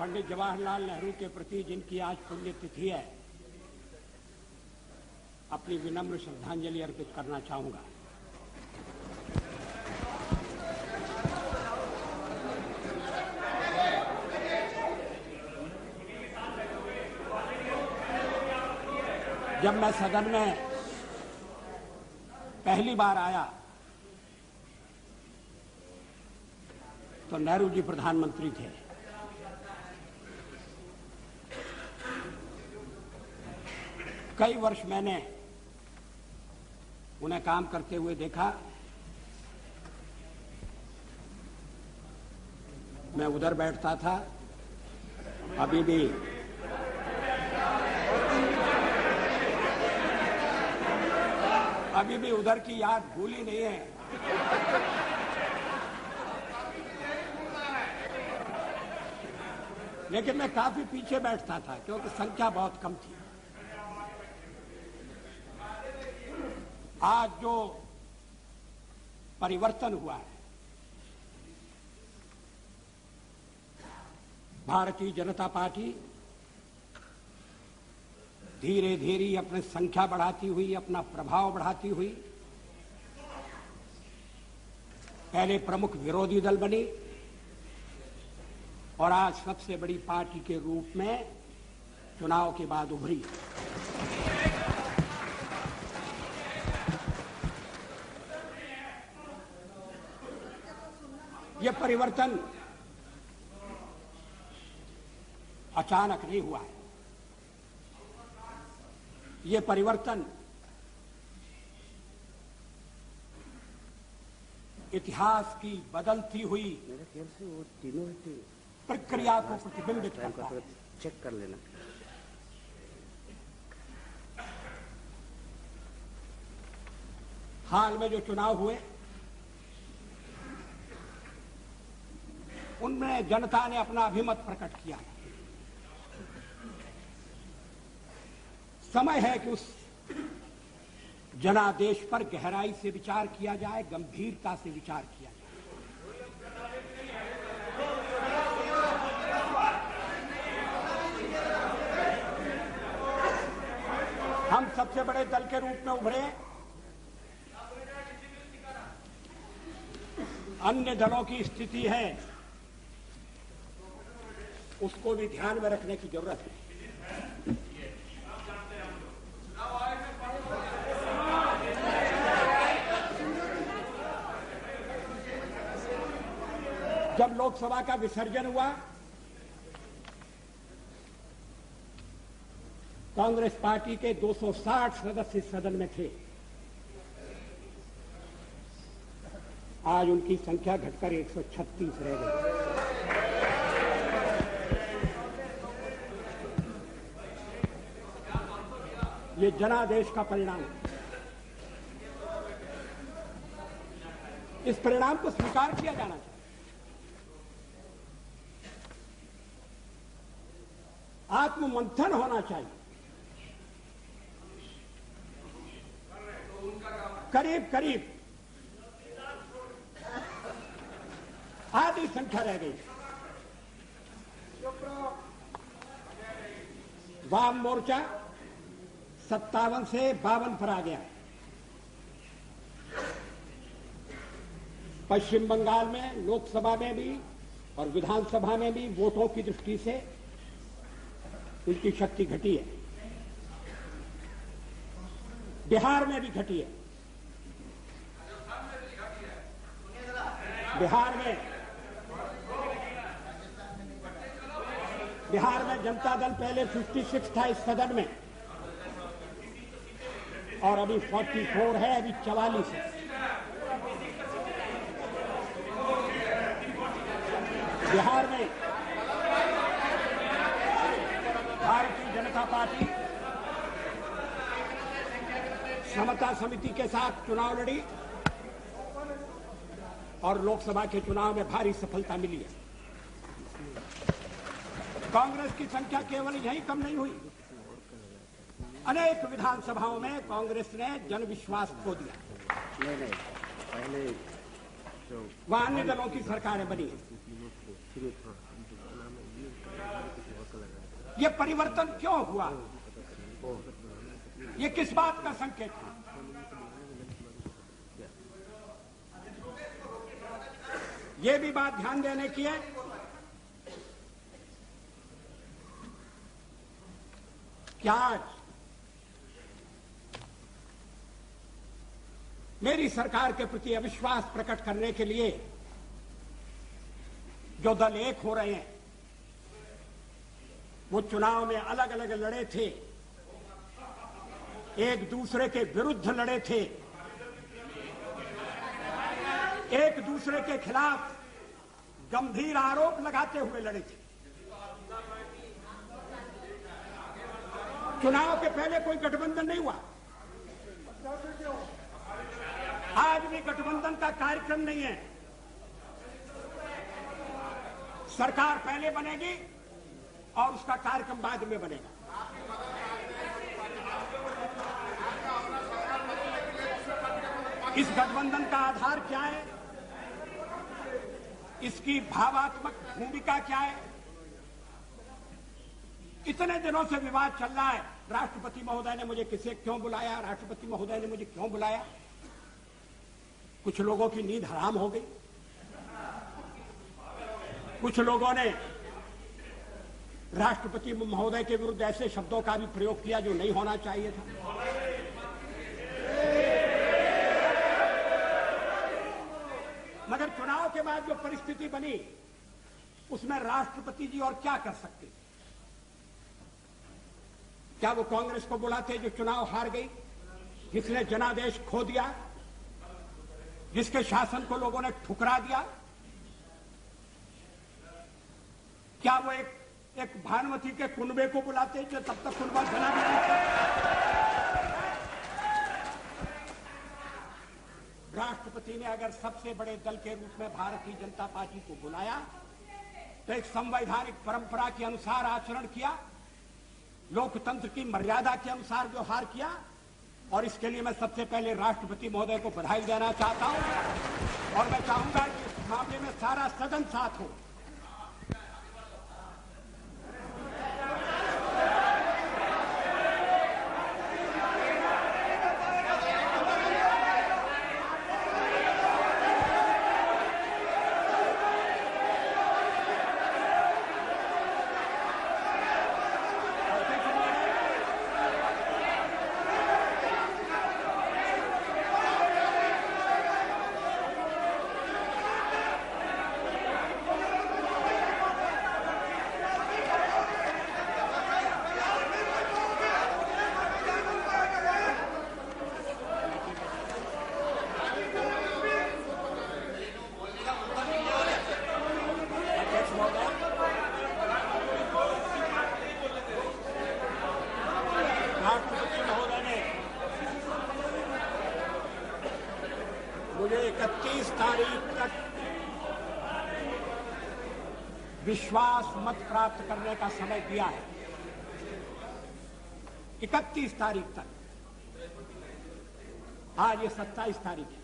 पंडित जवाहरलाल नेहरू के प्रति जिनकी आज पुण्यतिथि है, अपनी विनम्र श्रद्धांजलि अर्पित करना चाहूंगा। जब मैं सदन में पहली बार आया तो नेहरू जी प्रधानमंत्री थे। कई वर्ष मैंने उन्हें काम करते हुए देखा। मैं उधर बैठता था, अभी भी उधर की याद भूली नहीं है। लेकिन मैं काफी पीछे बैठता था क्योंकि संख्या बहुत कम थी। आज जो परिवर्तन हुआ है, भारतीय जनता पार्टी धीरे धीरे अपनी संख्या बढ़ाती हुई, अपना प्रभाव बढ़ाती हुई पहले प्रमुख विरोधी दल बनी और आज सबसे बड़ी पार्टी के रूप में चुनाव के बाद उभरी। यह परिवर्तन अचानक नहीं हुआ है। ये परिवर्तन इतिहास की बदलती हुई मेरे ख्याल से वो तीनों प्रक्रिया को प्रतिबिंबित करता है। चेक कर लेना। हाल में जो चुनाव हुए उनमें जनता ने अपना अभिमत प्रकट किया। समय है कि उस जनादेश पर गहराई से विचार किया जाए, गंभीरता से विचार किया जाए। हम सबसे बड़े दल के रूप में उभरे, अन्य दलों की स्थिति है उसको भी ध्यान में रखने की जरूरत है। जब लोकसभा का विसर्जन हुआ, कांग्रेस पार्टी के 260 सदस्य सदन में थे। आज उनकी संख्या घटकर 136 रह गई। ये जनादेश का परिणाम है। इस परिणाम को स्वीकार किया जाना चाहिए। आत्ममंथन होना चाहिए। करीब करीब आधी संख्या रह गई। वाम मोर्चा 57 से 52 पर आ गया। पश्चिम बंगाल में लोकसभा में भी और विधानसभा में भी वोटों की दृष्टि से उनकी शक्ति घटी है। बिहार में भी घटी है। बिहार में जनता दल पहले 56 था इस सदन में और अभी 44 है, अभी 44 है। बिहार में भारतीय जनता पार्टी समता समिति के साथ चुनाव लड़ी और लोकसभा के चुनाव में भारी सफलता मिली है। कांग्रेस की संख्या केवल यही कम नहीं हुई, अनेक विधानसभाओं में कांग्रेस ने जनविश्वास खो दिया। नहीं, पहले वहां अन्य दलों की सरकारें बनी हैं। ये परिवर्तन क्यों हुआ? ये किस बात का संकेत है? ये भी बात ध्यान देने की है कि आज मेरी सरकार के प्रति अविश्वास प्रकट करने के लिए जो दल एक हो रहे हैं, वो चुनाव में अलग अलग लड़े थे, एक दूसरे के विरुद्ध लड़े थे, एक दूसरे के खिलाफ गंभीर आरोप लगाते हुए लड़े थे। चुनाव के पहले कोई गठबंधन नहीं हुआ, आज भी गठबंधन का कार्यक्रम नहीं है। सरकार पहले बनेगी और उसका कार्यक्रम बाद में बनेगा। इस गठबंधन का आधार क्या है, इसकी भावात्मक भूमिका क्या है? इतने दिनों से विवाद चल रहा है, राष्ट्रपति महोदय ने मुझे किसे क्यों बुलाया, राष्ट्रपति महोदय ने मुझे क्यों बुलाया। कुछ लोगों की नींद हराम हो गई, कुछ लोगों ने राष्ट्रपति महोदय के विरुद्ध ऐसे शब्दों का भी प्रयोग किया जो नहीं होना चाहिए था। मगर चुनाव के बाद जो परिस्थिति बनी, उसमें राष्ट्रपति जी और क्या कर सकते? क्या वो कांग्रेस को बुलाते जो चुनाव हार गई, जिसने जनादेश खो दिया, जिसके शासन को लोगों ने ठुकरा दिया? क्या वो एक भानुमति के कुनबे को बुलाते जो तब तक कुनबा बना भी नहीं था? राष्ट्रपति ने अगर सबसे बड़े दल के रूप में भारतीय जनता पार्टी को बुलाया तो एक संवैधानिक परंपरा के अनुसार आचरण किया, लोकतंत्र की मर्यादा के अनुसार व्यवहार किया, और इसके लिए मैं सबसे पहले राष्ट्रपति महोदय को बधाई देना चाहता हूं। और मैं चाहूंगा कि इस मामले में सारा सदन साथ हो। राष्ट्रपति महोदय ने मुझे 31 तारीख तक विश्वास मत प्राप्त करने का समय दिया है। 31 तारीख तक। आज ये 27 तारीख है।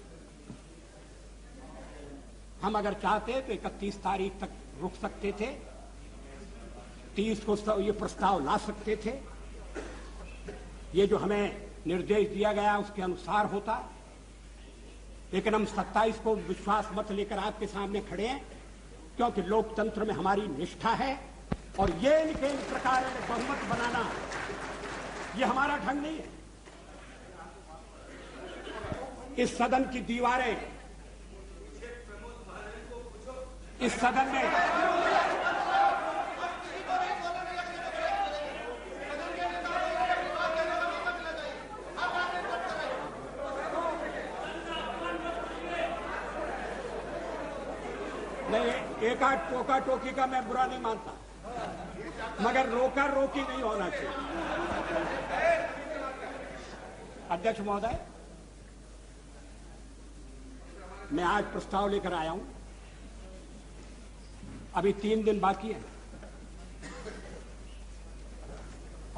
हम अगर चाहते तो 31 तारीख तक रुक सकते थे, 30 को ये प्रस्ताव ला सकते थे। ये जो हमें निर्देश दिया गया उसके अनुसार होता, लेकिन हम 27 को विश्वास मत लेकर आपके सामने खड़े हैं क्योंकि लोकतंत्र में हमारी निष्ठा है और ये इन प्रकार बहुमत बनाना ये हमारा ढंग नहीं है। इस सदन की दीवारें, इस सदन में नहीं, एक आध टोका टोकी का मैं बुरा नहीं मानता, मगर रोका रोकी नहीं होना चाहिए। अध्यक्ष महोदय, मैं आज प्रस्ताव लेकर आया हूं। अभी 3 दिन बाकी है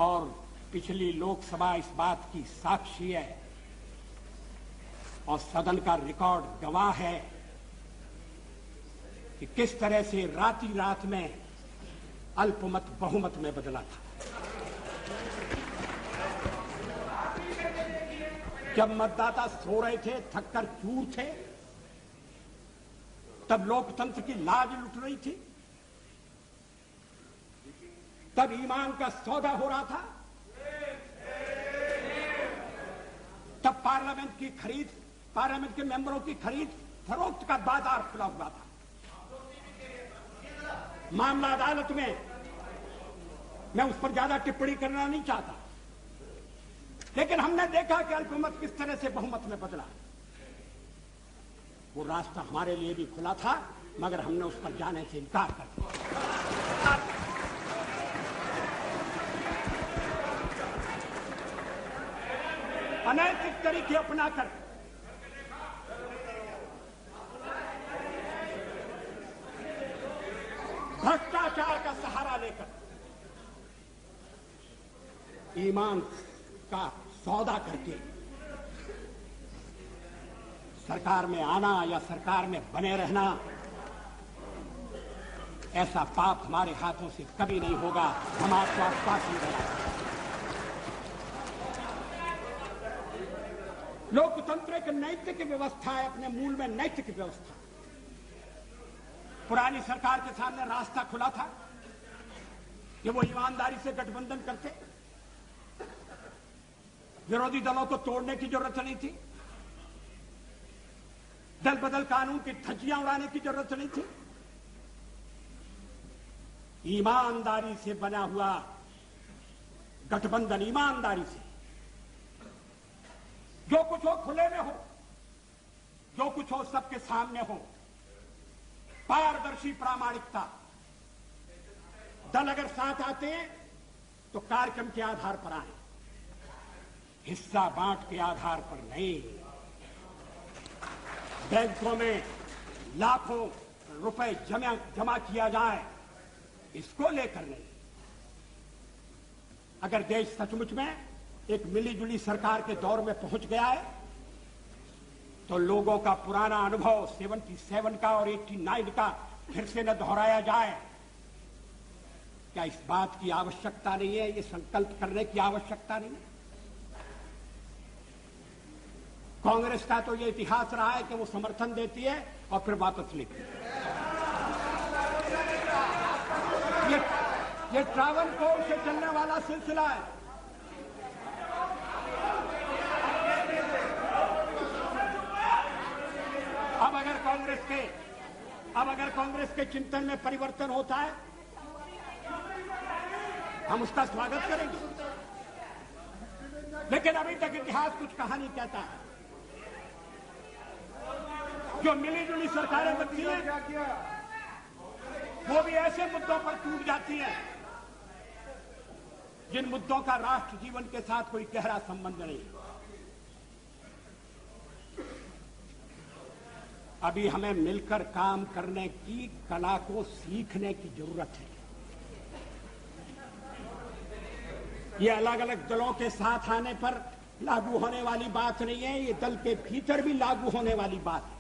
और पिछली लोकसभा इस बात की साक्षी है और सदन का रिकॉर्ड गवाह है कि किस तरह से रात में अल्पमत बहुमत में बदला था। जब मतदाता सो रहे थे, थककर चूर थे, तब लोकतंत्र की लाज लुट रही थी, तब ईमान का सौदा हो रहा था, तब पार्लियामेंट के मेंबरों की खरीद फरोख्त का बाजार खुला हुआ था। मामला अदालत में, मैं उस पर ज्यादा टिप्पणी करना नहीं चाहता, लेकिन हमने देखा कि अल्पमत किस तरह से बहुमत में बदला। वो रास्ता हमारे लिए भी खुला था, मगर हमने उस पर जाने से इनकार कर दिया। अनैतिक तरीके अपनाकर भ्रष्टाचार का सहारा लेकर ईमान का सौदा करके सरकार में आना या सरकार में बने रहना, ऐसा पाप हमारे हाथों से कभी नहीं होगा। हम आपको आश्वासन देना। लोकतंत्र एक नैतिक व्यवस्था है, अपने मूल में नैतिक व्यवस्था। पुरानी सरकार के सामने रास्ता खुला था कि वो ईमानदारी से गठबंधन करते, विरोधी दलों को तोड़ने की जरूरत नहीं थी, दल बदल कानून की धज्जियां उड़ाने की जरूरत नहीं थी। ईमानदारी से बना हुआ गठबंधन, ईमानदारी से जो कुछ हो खुले में हो, जो कुछ हो सबके सामने हो, पारदर्शी प्रामाणिकता। दल अगर साथ आते हैं तो कार्यक्रम के आधार पर आए, हिस्सा बांट के आधार पर नहीं। बैंकों में लाखों रुपए जमा किया जाए, इसको लेकर नहीं। अगर देश सचमुच में एक मिलीजुली सरकार के दौर में पहुंच गया है, तो लोगों का पुराना अनुभव 77 का और 89 का फिर से न दोहराया जाए। क्या इस बात की आवश्यकता नहीं है? ये संकल्प करने की आवश्यकता नहीं है? कांग्रेस का तो ये इतिहास रहा है कि वो समर्थन देती है और फिर वापस लेती है। ये ट्रावनकोर से चलने वाला सिलसिला है। अब अगर कांग्रेस के चिंतन में परिवर्तन होता है, हम उसका स्वागत करेंगे, लेकिन अभी तक इतिहास कुछ कहानी कहता है। जो मिलीजुली सरकारें बनती हैं, वो भी ऐसे मुद्दों पर टूट जाती हैं जिन मुद्दों का राष्ट्र जीवन के साथ कोई गहरा संबंध नहीं। अभी हमें मिलकर काम करने की कला को सीखने की जरूरत है। ये अलग अलग दलों के साथ आने पर लागू होने वाली बात नहीं है, ये दल के भीतर भी लागू होने वाली बात है।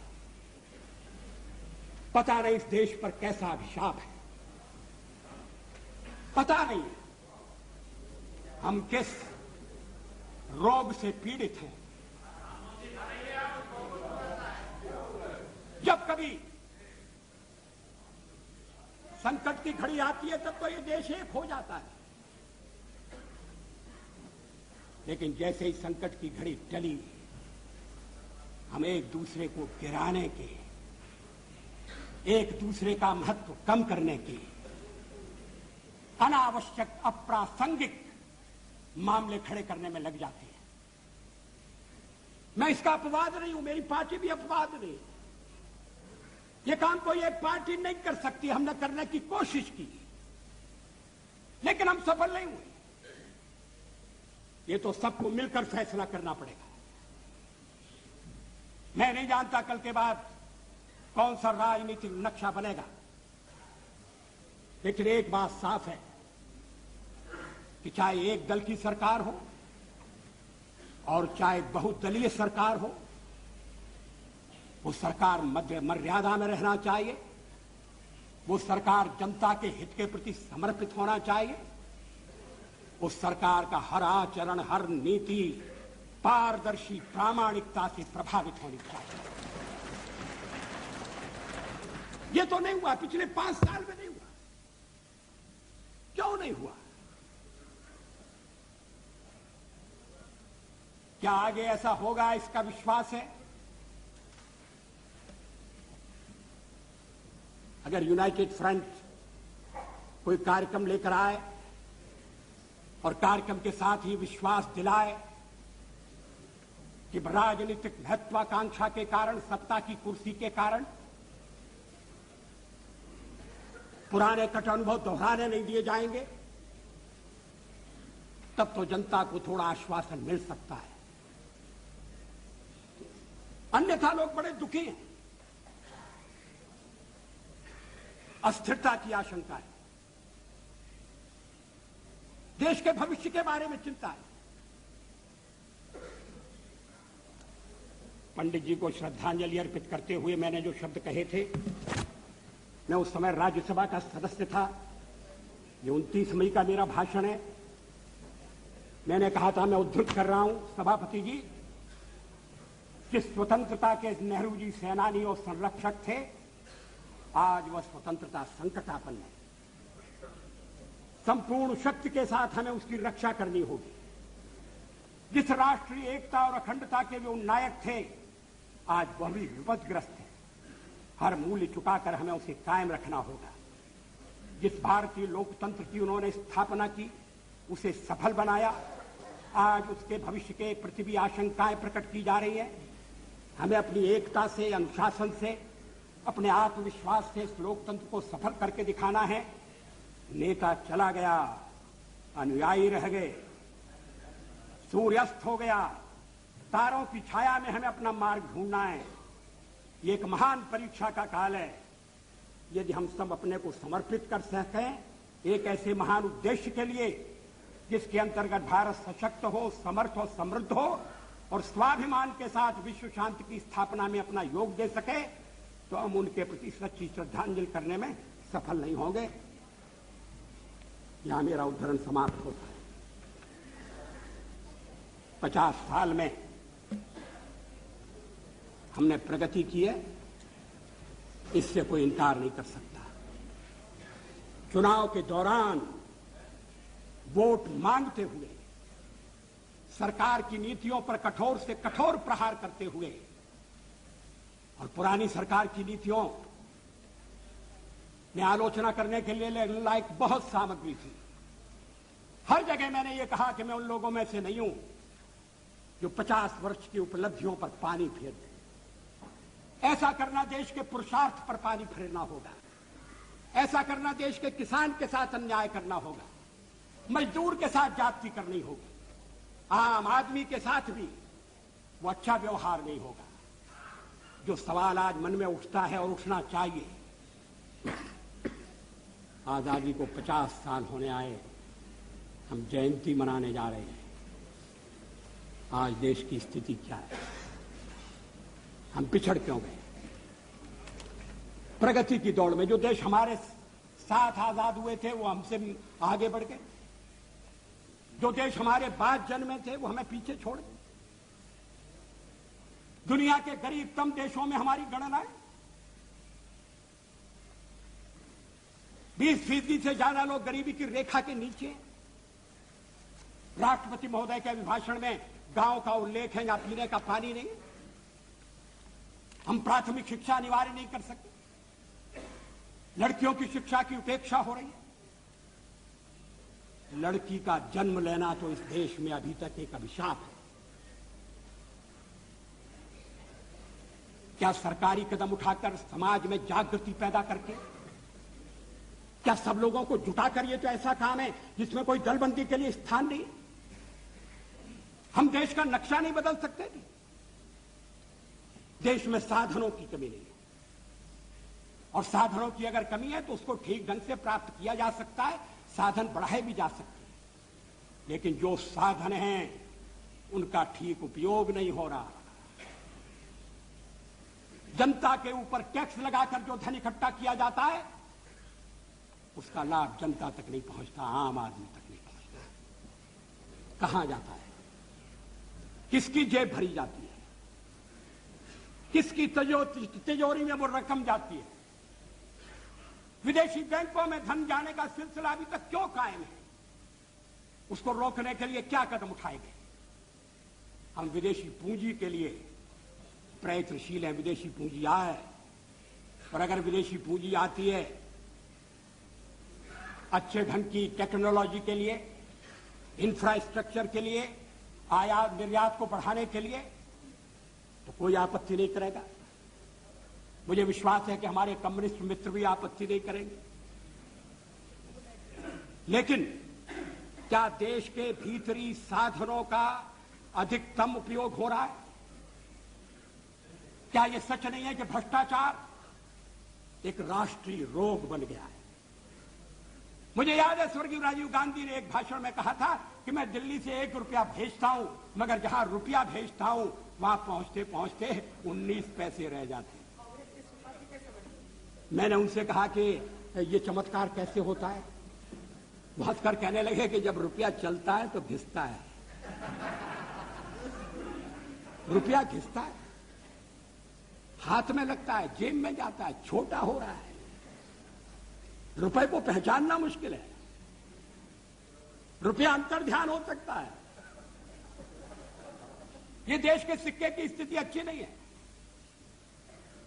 पता नहीं इस देश पर कैसा अभिशाप है, पता नहीं हम किस रोग से पीड़ित हैं। जब कभी संकट की घड़ी आती है तब तो ये देश एक हो जाता है, लेकिन जैसे ही संकट की घड़ी टली, हम एक दूसरे को गिराने के, एक दूसरे का महत्व कम करने के अनावश्यक अप्रासंगिक मामले खड़े करने में लग जाते हैं। मैं इसका अपवाद नहीं हूं, मेरी पार्टी भी अपवाद नहीं। ये काम कोई एक पार्टी नहीं कर सकती। हमने करने की कोशिश की, लेकिन हम सफल नहीं हुए। ये तो सबको मिलकर फैसला करना पड़ेगा। मैं नहीं जानता कल के बाद कौन सा राजनीतिक नक्शा बनेगा, लेकिन एक बात साफ है कि चाहे एक दल की सरकार हो और चाहे बहुदलीय सरकार हो, वो सरकार मध्य मर्यादा में रहना चाहिए वो सरकार जनता के हित के प्रति समर्पित होना चाहिए। उस सरकार का हर आचरण, हर नीति पारदर्शी, प्रामाणिकता से प्रभावित होनी चाहिए। ये तो नहीं हुआ, पिछले 5 साल में नहीं हुआ। क्यों नहीं हुआ? क्या आगे ऐसा होगा, इसका विश्वास है? अगर यूनाइटेड फ्रंट कोई कार्यक्रम लेकर आए और कार्यक्रम के साथ ही विश्वास दिलाए कि राजनीतिक महत्वाकांक्षा के कारण, सत्ता की कुर्सी के कारण पुराने कट अनुभव दोहराने नहीं दिए जाएंगे, तब तो जनता को थोड़ा आश्वासन मिल सकता है। अन्यथा लोग बड़े दुखी हैं, अस्थिरता की आशंका है, देश के भविष्य के बारे में चिंता है। पंडित जी को श्रद्धांजलि अर्पित करते हुए मैंने जो शब्द कहे थे, मैं उस समय राज्यसभा का सदस्य था। ये 29 मई का मेरा भाषण है। मैंने कहा था, मैं उद्धृत कर रहा हूं, सभापति जी, जिस स्वतंत्रता के नेहरू जी सेनानी और संरक्षक थे, आज वह स्वतंत्रता संकटापन्न है। संपूर्ण शक्ति के साथ हमें उसकी रक्षा करनी होगी। जिस राष्ट्रीय एकता और अखंडता के वे नायक थे, आज वह भी विपदग्रस्त है। हर मूल्य चुकाकर हमें उसे कायम रखना होगा। जिस भारतीय लोकतंत्र की उन्होंने स्थापना की, उसे सफल बनाया, आज उसके भविष्य के प्रति भी आशंकाएं प्रकट की जा रही हैं। हमें अपनी एकता से, अनुशासन से, अपने आत्मविश्वास से इस लोकतंत्र को सफल करके दिखाना है। नेता चला गया, अनुयायी रह गए, सूर्यास्त हो गया, तारों की छाया में हमें अपना मार्ग ढूंढना है। ये एक महान परीक्षा का काल है। यदि हम सब अपने को समर्पित कर सकें एक ऐसे महान उद्देश्य के लिए, जिसके अंतर्गत भारत सशक्त हो, समर्थ हो, समृद्ध हो और स्वाभिमान के साथ विश्व शांति की स्थापना में अपना योग दे सके, तो हम उनके प्रति सच्ची श्रद्धांजलि करने में सफल नहीं होंगे। यहां मेरा उद्धरण समाप्त होता है। 50 साल में हमने प्रगति की है, इससे कोई इनकार नहीं कर सकता। चुनाव के दौरान वोट मांगते हुए, सरकार की नीतियों पर कठोर से कठोर प्रहार करते हुए, और पुरानी सरकार की नीतियों में आलोचना करने के लिए लायक बहुत सामग्री थी। हर जगह मैंने ये कहा कि मैं उन लोगों में से नहीं हूं जो 50 वर्ष की उपलब्धियों पर पानी फेर दे। ऐसा करना देश के पुरुषार्थ पर पानी फेरना होगा। ऐसा करना देश के किसान के साथ अन्याय करना होगा, मजदूर के साथ जाति करनी होगी, आम आदमी के साथ भी वो अच्छा व्यवहार नहीं होगा। जो सवाल आज मन में उठता है और उठना चाहिए, आजादी को 50 साल होने आए, हम जयंती मनाने जा रहे हैं। आज देश की स्थिति क्या है? हम पिछड़ क्यों गए? प्रगति की दौड़ में जो देश हमारे साथ आजाद हुए थे, वो हमसे आगे बढ़ गए। जो देश हमारे बाद जन्मे थे, वो हमें पीछे छोड़ गए। दुनिया के गरीबतम देशों में हमारी गणना है। 20% से ज्यादा लोग गरीबी की रेखा के नीचे हैं। राष्ट्रपति महोदय के अभिभाषण में गांव का उल्लेख है, या पीने का पानी नहीं। हम प्राथमिक शिक्षा अनिवार्य नहीं कर सकते। लड़कियों की शिक्षा की उपेक्षा हो रही है। लड़की का जन्म लेना तो इस देश में अभी तक एक अभिशाप है। क्या सरकारी कदम उठाकर समाज में जागृति पैदा करके, क्या सब लोगों को जुटाकर, ये तो ऐसा काम है जिसमें कोई दलबंदी के लिए स्थान नहीं। हम देश का नक्शा नहीं बदल सकते थे। देश में साधनों की कमी नहीं है, और साधनों की अगर कमी है तो उसको ठीक ढंग से प्राप्त किया जा सकता है, साधन बढ़ाए भी जा सकते हैं। लेकिन जो साधन हैं उनका ठीक उपयोग नहीं हो रहा। जनता के ऊपर टैक्स लगाकर जो धन इकट्ठा किया जाता है, उसका लाभ जनता तक नहीं पहुंचता, आम आदमी तक नहीं पहुंचता। कहां जाता है? किसकी जेब भरी जाती है? किसकी तिजोरी में वो रकम जाती है? विदेशी बैंकों में धन जाने का सिलसिला अभी तक क्यों कायम है? उसको रोकने के लिए क्या कदम उठाएंगे? हम विदेशी पूंजी के लिए प्रयत्नशील हैं। विदेशी पूंजी आए, और अगर विदेशी पूंजी आती है अच्छे ढंग की टेक्नोलॉजी के लिए, इंफ्रास्ट्रक्चर के लिए, आयात निर्यात को बढ़ाने के लिए, तो कोई आपत्ति नहीं करेगा। मुझे विश्वास है कि हमारे कम्युनिस्ट मित्र भी आपत्ति नहीं करेंगे। लेकिन क्या देश के भीतरी साधनों का अधिकतम उपयोग हो रहा है? क्या यह सच नहीं है कि भ्रष्टाचार एक राष्ट्रीय रोग बन गया है? मुझे याद है स्वर्गीय राजीव गांधी ने एक भाषण में कहा था कि मैं दिल्ली से 1 रुपया भेजता हूं, मगर जहां रुपया भेजता हूं वहां पहुंचते पहुंचते 19 पैसे रह जाते। मैंने उनसे कहा कि ये चमत्कार कैसे होता है? वो हंसकर कहने लगे कि जब रुपया चलता है तो घिसता है। रुपया घिसता है, हाथ में लगता है, जेब में जाता है, छोटा हो रहा है। रुपए को पहचानना मुश्किल है। रुपया अंतर्ध्यान हो सकता है। ये देश के सिक्के की स्थिति अच्छी नहीं है।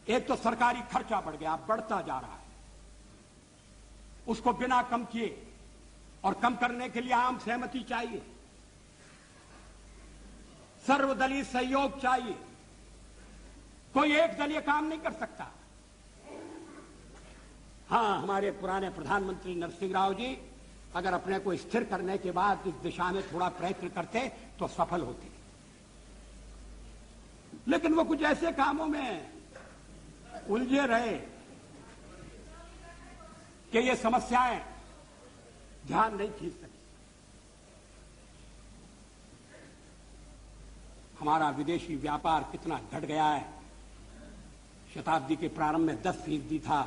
एक तो सरकारी खर्चा बढ़ गया, बढ़ता जा रहा है। उसको बिना कम किए, और कम करने के लिए आम सहमति चाहिए, सर्वदलीय सहयोग चाहिए। कोई एक दलीय काम नहीं कर सकता। हां, हमारे पुराने प्रधानमंत्री नरसिंह राव जी अगर अपने को स्थिर करने के बाद इस दिशा में थोड़ा प्रयत्न करते तो सफल होते, लेकिन वो कुछ ऐसे कामों में उलझे रहे कि ये समस्याएं ध्यान नहीं खींच सकी। हमारा विदेशी व्यापार कितना घट गया है। शताब्दी के प्रारंभ में 10% था,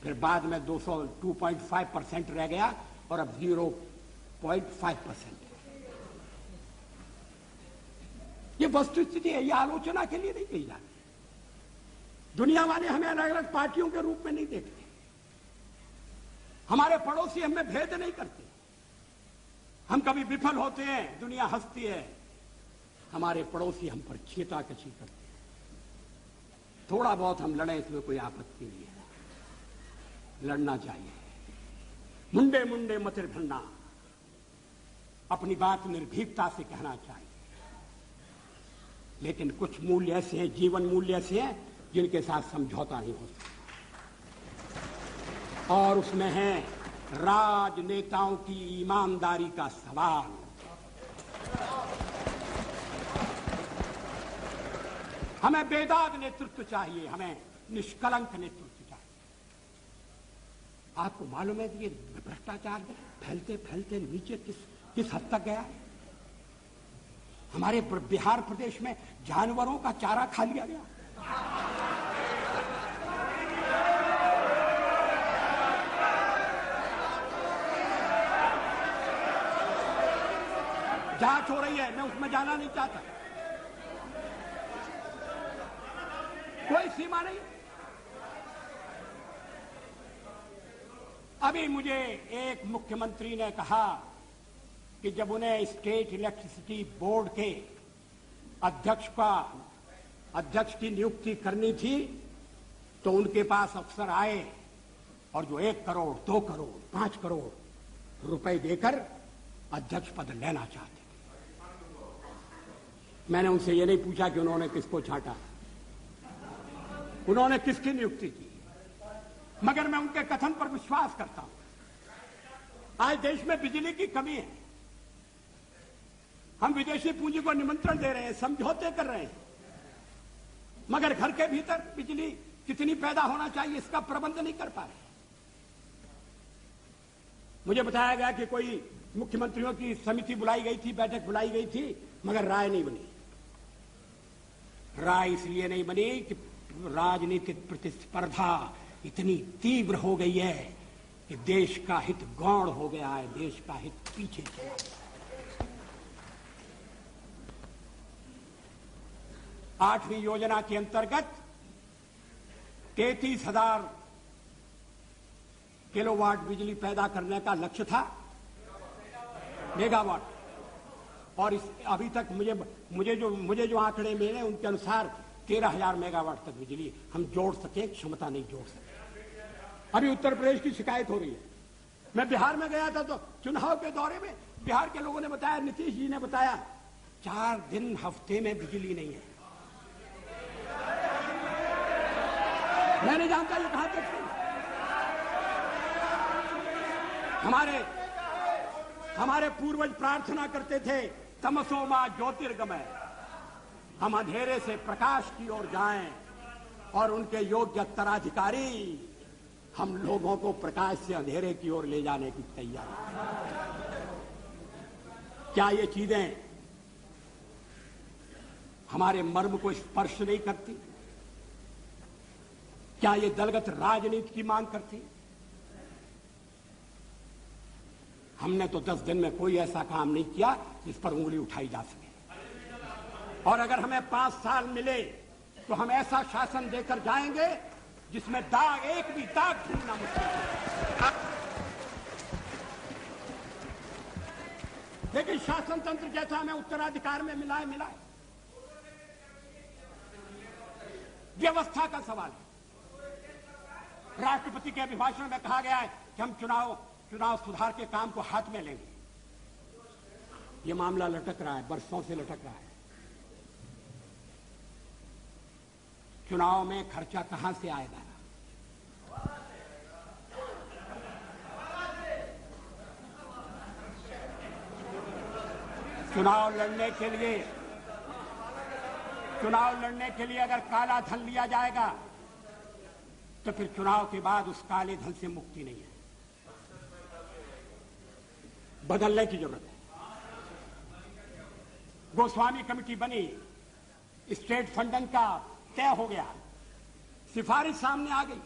फिर बाद में 2.5% रह गया, और अब 0.5%। ये वस्तुस्थिति है, ये आलोचना के लिए नहीं कही जाती। दुनिया वाले हमें अलग अलग पार्टियों के रूप में नहीं देखते। हमारे पड़ोसी हमें भेद नहीं करते। हम कभी विफल होते हैं, दुनिया हंसती है। हमारे पड़ोसी हम पर छींटाकशी करते हैं। थोड़ा बहुत हम लड़े, इसमें कोई आपत्ति नहीं है, लड़ना चाहिए। मुंडे मुंडे मतिर भरना, अपनी बात निर्भीकता से कहना चाहिए। लेकिन कुछ मूल्य ऐसे हैं, जीवन मूल्य ऐसे हैं, जिनके साथ समझौता नहीं हो सकता, और उसमें है राजनेताओं की ईमानदारी का सवाल। हमें बेदाग नेतृत्व चाहिए, हमें निष्कलंक नेतृत्व चाहिए। आपको मालूम है कि ये भ्रष्टाचार फैलते फैलते नीचे किस हद तक गया है? हमारे बिहार प्रदेश में जानवरों का चारा खा लिया गया। जांच हो रही है, मैं उसमें जाना नहीं चाहता। कोई सीमा नहीं। अभी मुझे एक मुख्यमंत्री ने कहा कि जब उन्हें स्टेट इलेक्ट्रिसिटी बोर्ड के अध्यक्ष की नियुक्ति करनी थी तो उनके पास अफसर आए और जो 1 करोड़, 2 करोड़, 5 करोड़ रुपए देकर अध्यक्ष पद लेना चाहते थे। मैंने उनसे ये नहीं पूछा कि उन्होंने किसको छांटा, उन्होंने किसकी नियुक्ति की, मगर मैं उनके कथन पर विश्वास करता हूं। आज देश में बिजली की कमी है। हम विदेशी पूंजी को निमंत्रण दे रहे हैं, समझौते कर रहे हैं, मगर घर के भीतर बिजली कितनी पैदा होना चाहिए इसका प्रबंध नहीं कर पा रहे। मुझे बताया गया कि कोई मुख्यमंत्रियों की समिति बुलाई गई थी, बैठक बुलाई गई थी, मगर राय नहीं बनी। राय इसलिए नहीं बनी कि राजनीतिक प्रतिस्पर्धा इतनी तीव्र हो गई है कि देश का हित गौण हो गया है, देश का हित पीछे चला गया। 8वीं योजना के अंतर्गत 33,000 किलोवाट बिजली पैदा करने का लक्ष्य था, मेगावाट, और अभी तक मुझे जो आंकड़े मिले उनके अनुसार 13,000 मेगावाट तक बिजली हम जोड़ सके, क्षमता नहीं जोड़ सके। अभी उत्तर प्रदेश की शिकायत हो रही है। मैं बिहार में गया था तो चुनाव के दौरे में बिहार के लोगों ने बताया, नीतीश जी ने बताया, 4 दिन हफ्ते में बिजली नहीं है। मैं नहीं जानता ये कहां तक है। हमारे पूर्वज प्रार्थना करते थे, तमसो मा ज्योतिर्गमय, हम अंधेरे से प्रकाश की ओर जाएं, और उनके योग्य उत्तराधिकारी हम लोगों को प्रकाश से अंधेरे की ओर ले जाने की तैयारी। क्या ये चीजें हमारे मर्म को स्पर्श नहीं करती? क्या ये दलगत राजनीति की मांग करती? हमने तो 10 दिन में कोई ऐसा काम नहीं किया जिस पर उंगली उठाई जा सके, और अगर हमें 5 साल मिले तो हम ऐसा शासन देकर जाएंगे जिसमें एक भी दाग ढूंढना मुश्किल है। लेकिन शासन तंत्र जैसा हमें उत्तराधिकार में मिला है, व्यवस्था का सवाल है। राष्ट्रपति के अभिभाषण में कहा गया है कि हम चुनाव सुधार के काम को हाथ में लेंगे। ये मामला लटक रहा है, बरसों से लटक रहा है। चुनाव में खर्चा कहां से आएगा? चुनाव लड़ने के लिए अगर काला धन लिया जाएगा तो फिर चुनाव के बाद उस काले धन से मुक्ति नहीं है। बदलने की जरूरत है। गोस्वामी कमेटी बनी, स्टेट फंडिंग का तय हो गया, सिफारिश सामने आ गई।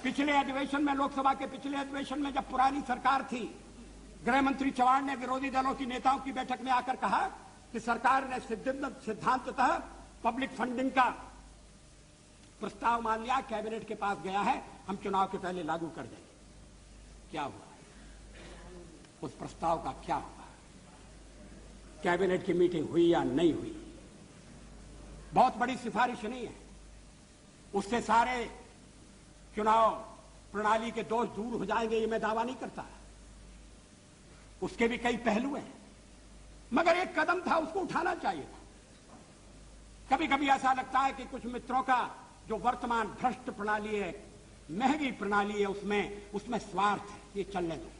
पिछले अधिवेशन में, लोकसभा के पिछले अधिवेशन में, जब पुरानी सरकार थी, गृह मंत्री चव्हाण ने विरोधी दलों की नेताओं की बैठक में आकर कहा कि सरकार ने सिद्धांततः पब्लिक फंडिंग का प्रस्ताव मान लिया, कैबिनेट के पास गया है, हम चुनाव के पहले लागू कर देंगे। क्या हुआ? उस प्रस्ताव का क्या हुआ? कैबिनेट की मीटिंग हुई या नहीं हुई? बहुत बड़ी सिफारिश नहीं है, उससे सारे चुनाव प्रणाली के दोष दूर हो जाएंगे, ये मैं दावा नहीं करता। उसके भी कई पहलू हैं, मगर एक कदम था, उसको उठाना चाहिए था। कभी कभी ऐसा लगता है कि कुछ मित्रों का जो वर्तमान भ्रष्ट प्रणाली है, महंगी प्रणाली है, उसमें स्वार्थ है, ये चलने दो,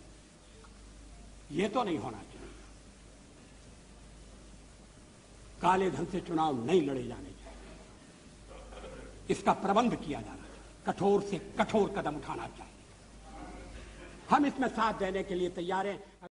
ये तो नहीं होना चाहिए। काले धन से चुनाव नहीं लड़े जाने चाहिए, इसका प्रबंध किया जाना चाहिए, कठोर से कठोर कदम उठाना चाहिए। हम इसमें साथ देने के लिए तैयार हैं।